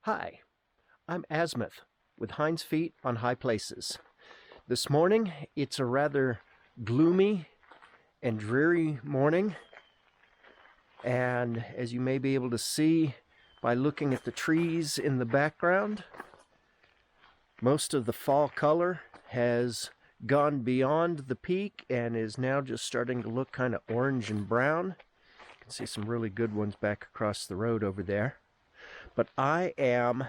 Hi, I'm Azimuth with Hind's Feet on High Places. This morning, it's a rather gloomy and dreary morning, and as you may be able to see by looking at the trees in the background, most of the fall color has gone beyond the peak and is now just starting to look kind of orange and brown. You can see some really good ones back across the road over there. But I am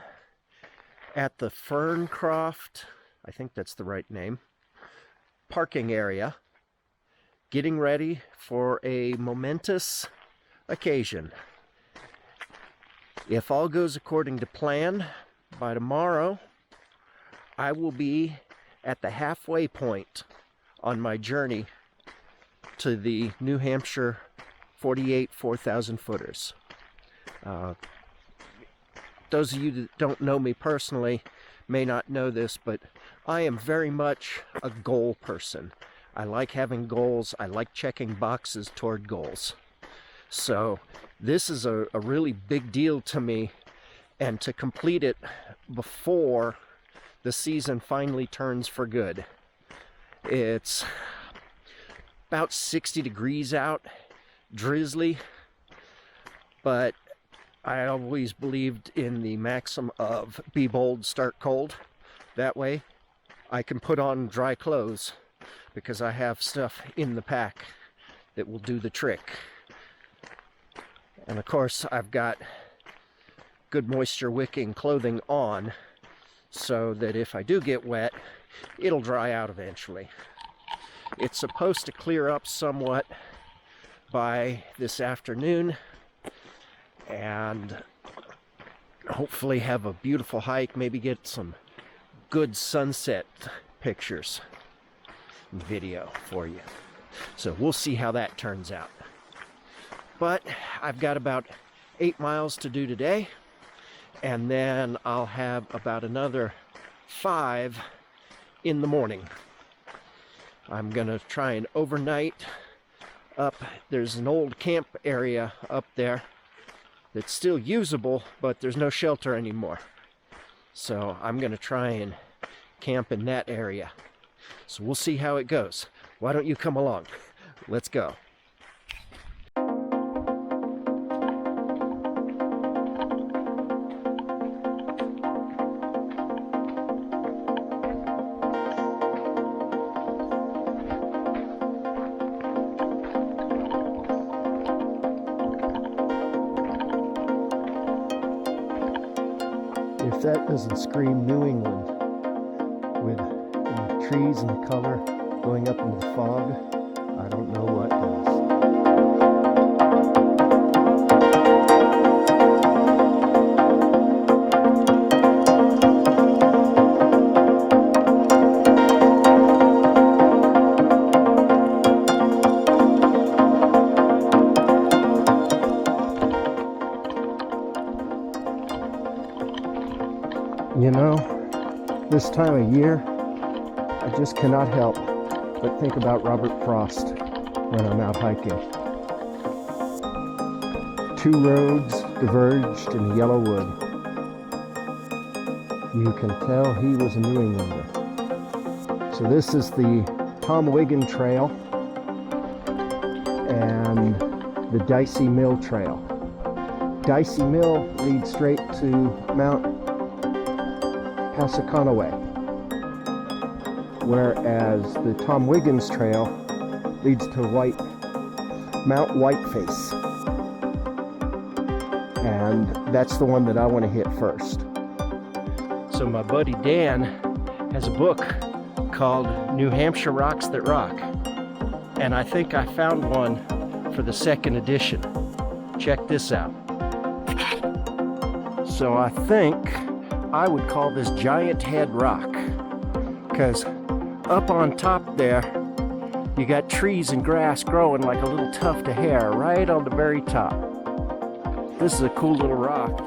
at the Ferncroft, I think that's the right name, parking area, getting ready for a momentous occasion. If all goes according to plan, by tomorrow, I will be at the halfway point on my journey to the New Hampshire 48 4,000 footers. Those of you that don't know me personally may not know this, but I am very much a goal person. I like having goals. I like checking boxes toward goals. So this is a really big deal to me, and to complete it before the season finally turns for good. It's about 60 degrees out, drizzly, but I always believed in the maxim of be bold, start cold. That way I can put on dry clothes because I have stuff in the pack that will do the trick. And of course I've got good moisture wicking clothing on so that if I do get wet, it'll dry out eventually. It's supposed to clear up somewhat by this afternoon and hopefully have a beautiful hike, maybe get some good sunset pictures and video for you. So we'll see how that turns out. But I've got about 8 miles to do today, and then I'll have about another 5 in the morning. I'm gonna try and overnight up. There's an old camp area up there that's still usable, but there's no shelter anymore. So I'm gonna try and camp in that area. So we'll see how it goes. Why don't you come along? Let's go. If that doesn't scream New England, with the trees and the color going up into the fog, I don't know what does. You know, this time of year, I just cannot help but think about Robert Frost when I'm out hiking. 2 roads diverged in the yellow wood. You can tell he was a New Englander. So this is the Tom Wiggin Trail and the Dicey Mill Trail. Dicey Mill leads straight to Mt Passaconaway, whereas the Tom Wiggins Trail leads to Mount Whiteface, and that's the one that I want to hit first. So my buddy Dan has a book called New Hampshire Rocks That Rock, and I think I found one for the 2nd edition. Check this out. So I think I would call this Giant Head Rock, because up on top there you got trees and grass growing like a little tuft of hair right on the very top. This is a cool little rock.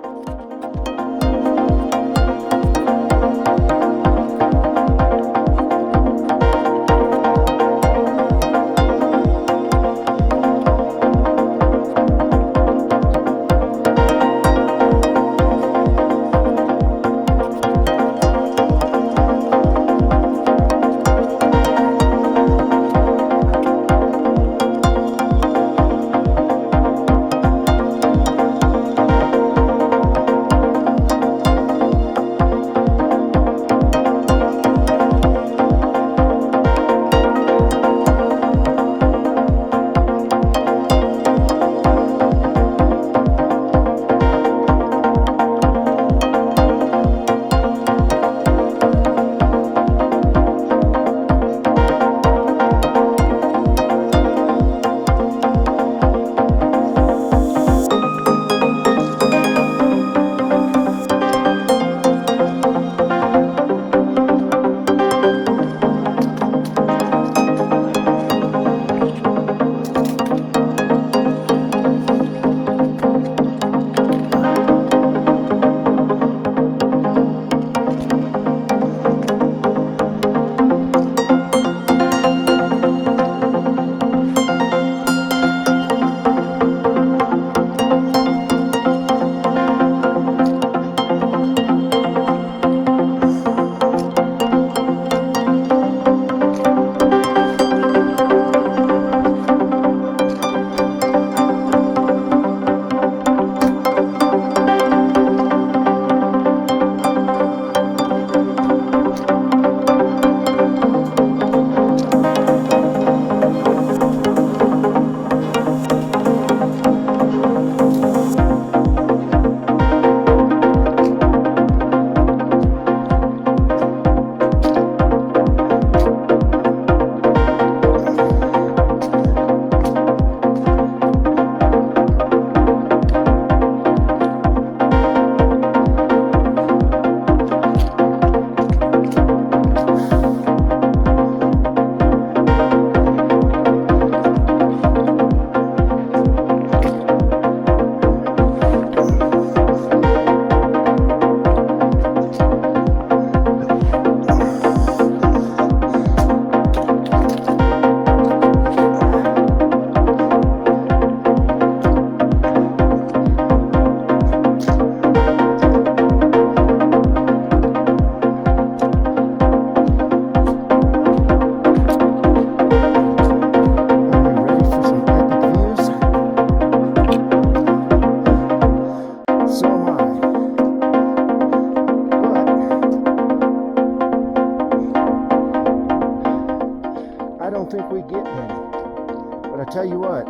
tell you what,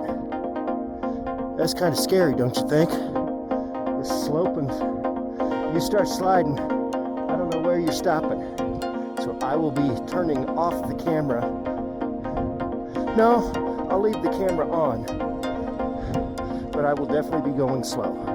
that's kind of scary, don't you think? This slope, and you start sliding, I don't know where you're stopping. So I will be turning off the camera. No, I'll leave the camera on, but I will definitely be going slow.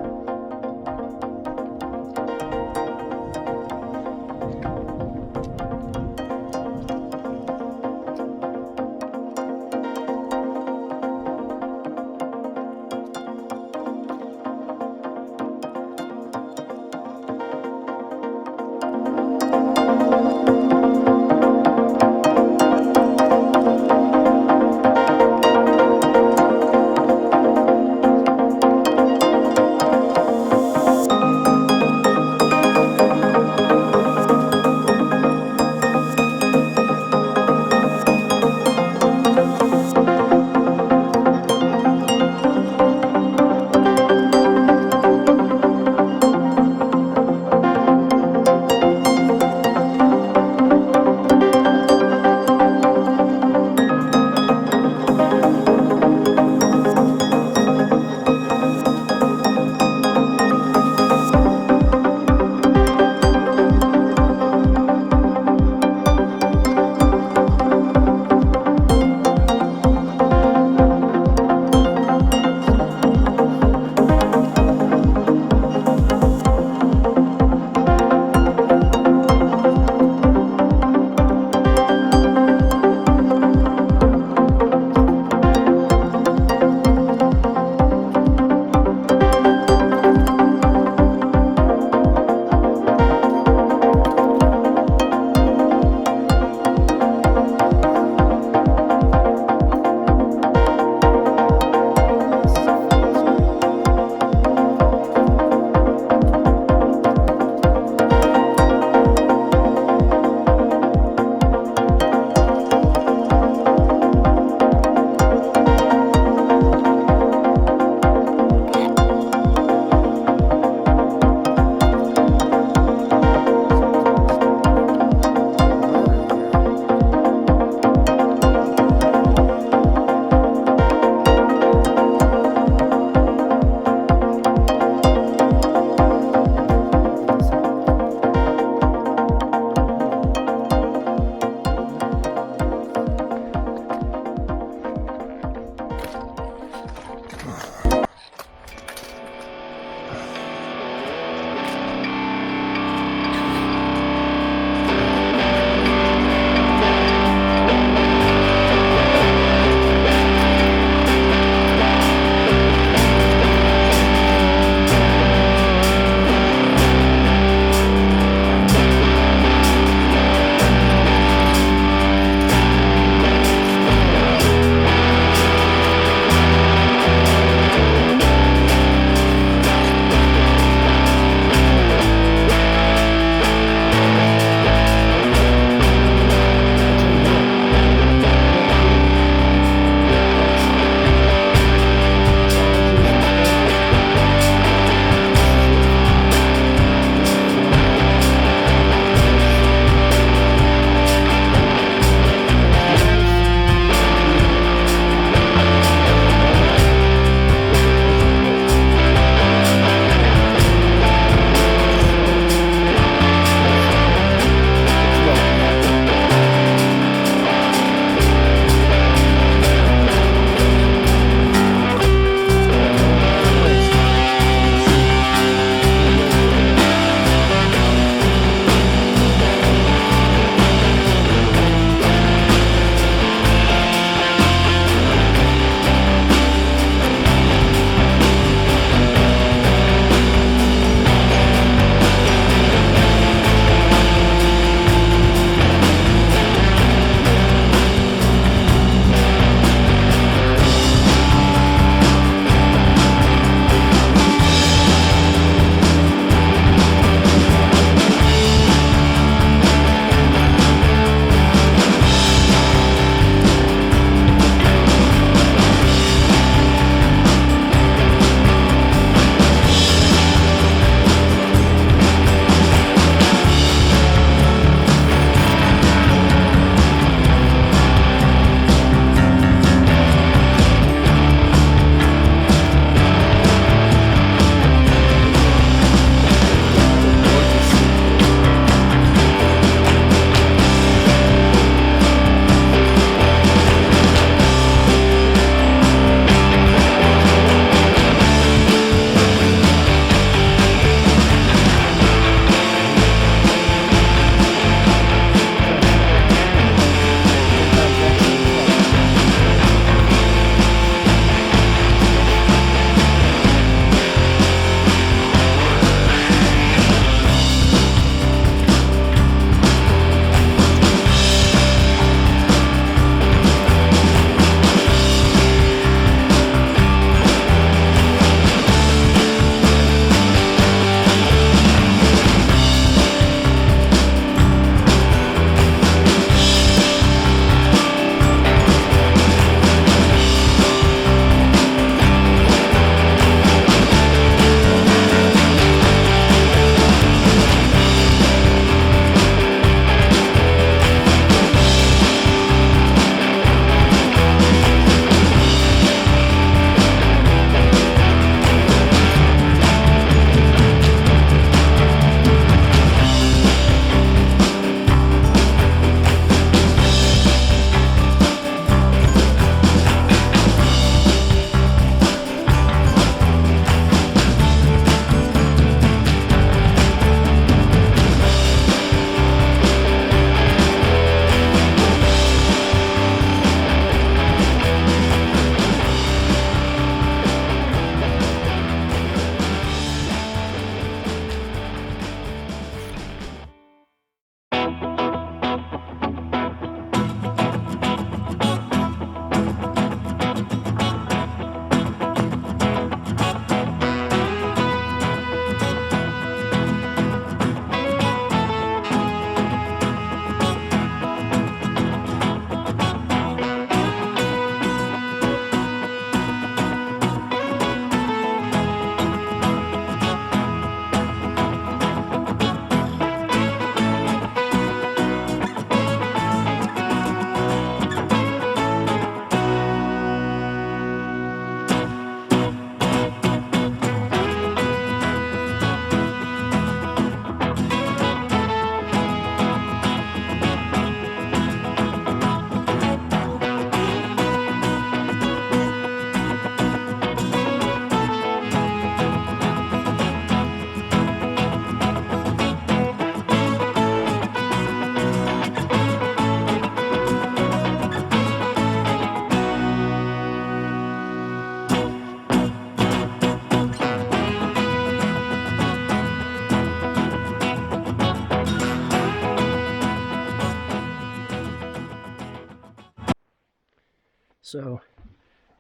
So,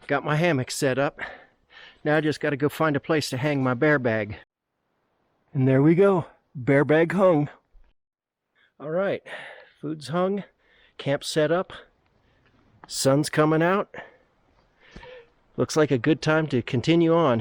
got my hammock set up. Now I just got to go find a place to hang my bear bag. And there we go. Bear bag hung. All right. Food's hung. Camp set up. Sun's coming out. Looks like a good time to continue on.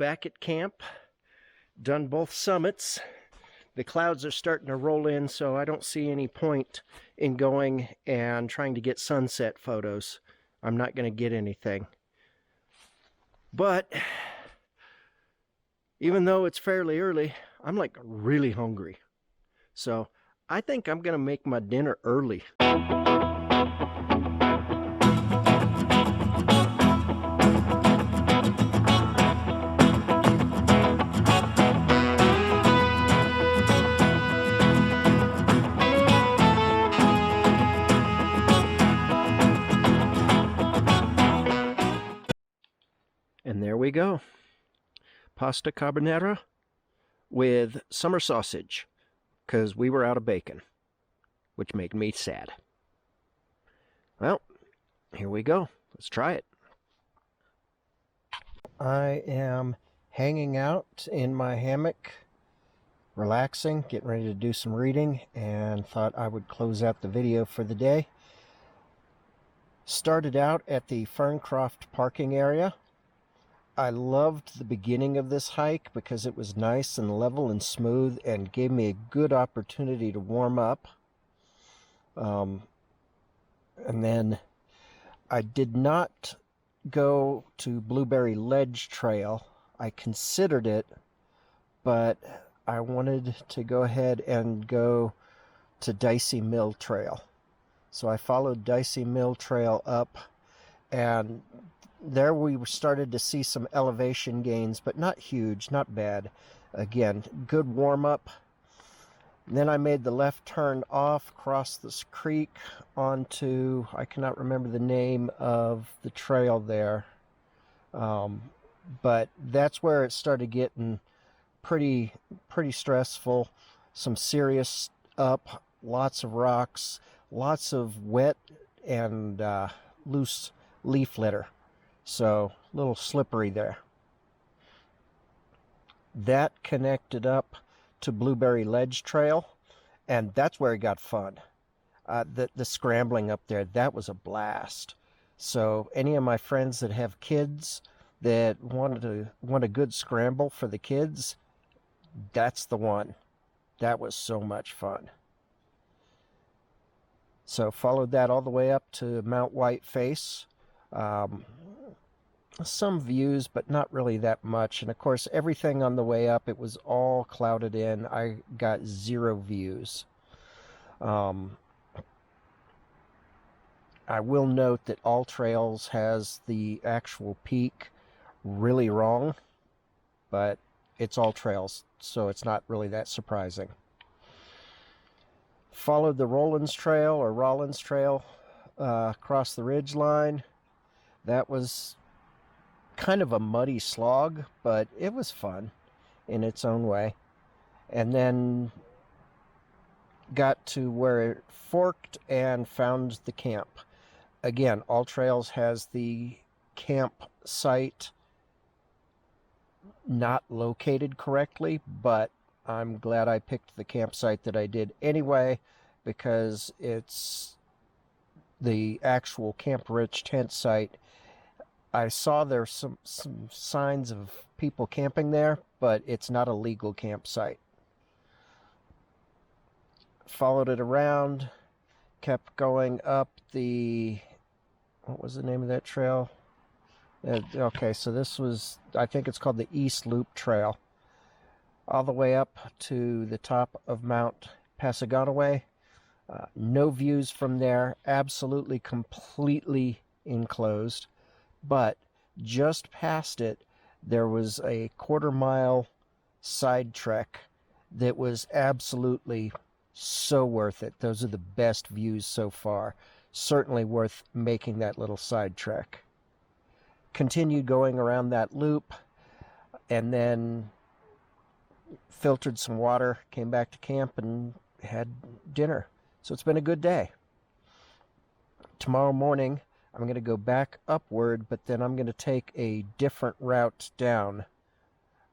back at camp, done both summits. The clouds are starting to roll in, so I don't see any point in going and trying to get sunset photos. I'm not going to get anything. But even though it's fairly early, I'm like really hungry. So I think I'm going to make my dinner early. And there we go. Pasta carbonara with summer sausage, because we were out of bacon, which made me sad. Well, here we go. Let's try it. I am hanging out in my hammock, relaxing, getting ready to do some reading, and thought I would close out the video for the day. Started out at the Ferncroft parking area. I loved the beginning of this hike because it was nice and level and smooth and gave me a good opportunity to warm up. And then I did not go to Blueberry Ledge Trail. I considered it, but I wanted to go ahead and go to Dicey Mill Trail. So I followed Dicey Mill Trail up, and there we started to see some elevation gains, but not huge, not bad. Again, good warm-up. Then I made the left turn off, crossed this creek onto, I cannot remember the name of the trail there. But that's where it started getting pretty stressful. Some serious up, lots of rocks, lots of wet and loose leaf litter. So, a little slippery there. That connected up to Blueberry Ledge Trail, and that's where it got fun. The scrambling up there, that was a blast. So, any of my friends that have kids that want a good scramble for the kids, that's the one. That was so much fun. So, followed that all the way up to Mount Whiteface. Some views, but not really that much. And of course, everything on the way up, it was all clouded in. I got 0 views. I will note that All Trails has the actual peak really wrong, but it's All Trails, so it's not really that surprising. Followed the Rollins Trail across the ridge line. That was kind of a muddy slog, but it was fun in its own way. And then got to where it forked and found the camp. Again, All Trails has the campsite not located correctly, but I'm glad I picked the campsite that I did anyway, because it's the actual Camp Rich tent site. I saw there's some signs of people camping there, but it's not a legal campsite. Followed it around, kept going up the, what was the name of that trail? Okay, so this was, I think it's called the East Loop Trail. All the way up to the top of Mt Passaconaway. No views from there, absolutely completely enclosed. But just past it, there was a 1/4 mile side trek that was absolutely so worth it. Those are the best views so far. Certainly worth making that little side trek. Continued going around that loop, and then filtered some water, came back to camp, and had dinner. So it's been a good day. Tomorrow morning, I'm going to go back upward, but then I'm going to take a different route down,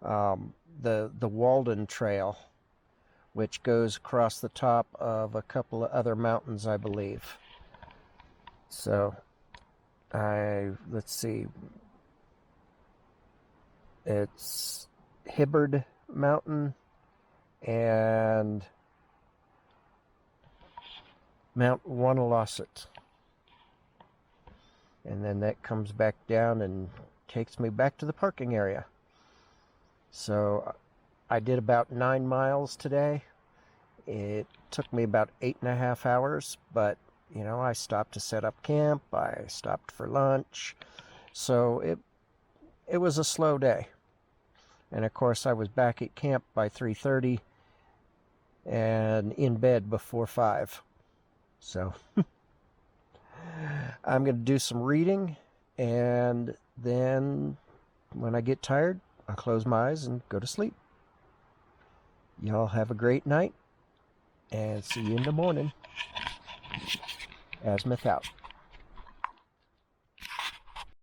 the Walden Trail, which goes across the top of a couple of other mountains, I believe. So, let's see. It's Hibbard Mountain and Mount Wanalosset. And then that comes back down and takes me back to the parking area. So I did about 9 miles today. It took me about 8.5 hours, but you know, I stopped to set up camp, I stopped for lunch, so it was a slow day. And of course I was back at camp by 3:30 and in bed before 5. So I'm going to do some reading, and then when I get tired, I'll close my eyes and go to sleep. Y'all have a great night, and see you in the morning. Azimuth out.